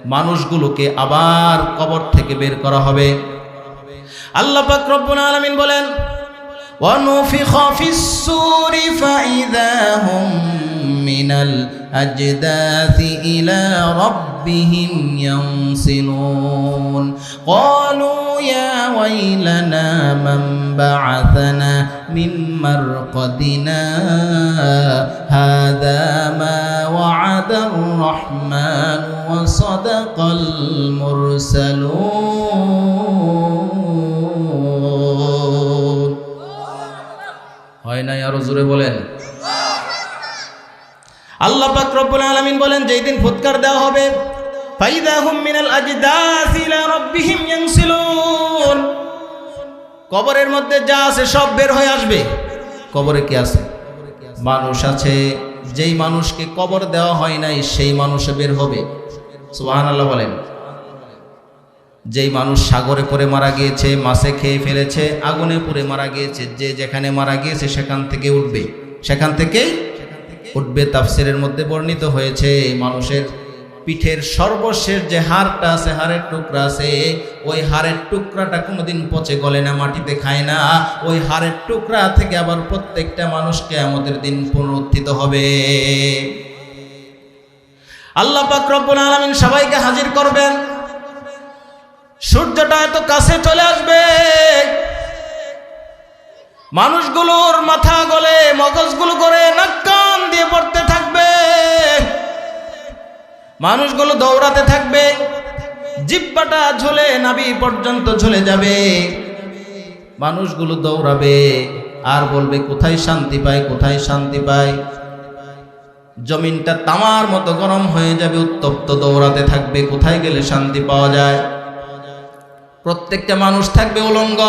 মানুষগুলোকে আবার কবর থেকে বের করা হবে। আল্লাহ পাক রব্বুল আলামিন বলেন, وَنُفِخَ فِي الصُّورِ فَإِذَا هُمْ مِنَ الْأَجْدَاثِ إِلَى رَبِّهِمْ يَنْسِلُونَ قَالُوا يَا وَيْلَنَا مَنْ بَعَثَنَا مِنْ مَرْقَدِنَا هَذَا مَا وَعَدَ الرَّحْمَنُ وَصَدَقَ الْمُرْسَلُونَ। হয় না? আরো জোরে বলেন। আল্লাহ পাক রব্বুল আলামিন বলেন, যেই দিন ফুৎকার দেওয়া হবে, ফাইদা হুম মিনাল আজদাস ইলা রাব্বিহিম ইয়ানসিলুন, কবরের মধ্যে যা আছে সব বের হয়ে আসবে। কবরে কি আছে? মানুষ আছে। যেই মানুষকে কবর দেওয়া হয় নাই সেই মানুষ বের হবে। সুবহানাল্লাহ বলেন। যেই মানুষ সাগরে পড়ে মারা গিয়েছে, মাছে খেয়ে ফেলেছে, আগুনে পুড়ে মারা গিয়েছে, যে যেখানে মারা গিয়েছে সেখান থেকে উঠবে, সেখান থেকেই উঠবে। তাফসিরের মধ্যে বর্ণিত হয়েছে, মানুষের পিঠের সর্বশেষ যে হাড়টা আছে, হাড়ের টুকরা আছে, ওই হাড়ের টুকরাটা কোনোদিন পচে গলে না, মাটিতে খায় না। ওই হাড়ের টুকরা থেকে আবার প্রত্যেকটা মানুষকে আমাদের দিন পুনরুত্থিত হবে। আল্লাহ পাক রব্বুল আলামিন সবাইকে হাজির করবেন। সূর্যটা এত কাছে চলে আসবে, মানুষগুলোর মাথা গলে মগজগুলো করে নাক কান দিয়ে পড়তে থাকবে, মানুষগুলো দৌড়াতে থাকবে, জিহ্বাটা ঝুলে নাভি পর্যন্ত ঝুলে যাবে। মানুষগুলো দৌড়াবে আর বলবে, কোথায় শান্তি পাই, কোথায় শান্তি পাই। জমিনটা তামার মতো গরম হয়ে যাবে, উত্তপ্ত, দৌড়াতে থাকবে, কোথায় গেলে শান্তি পাওয়া যায়। প্রত্যেকটা মানুষ থাকবে উলঙ্গ।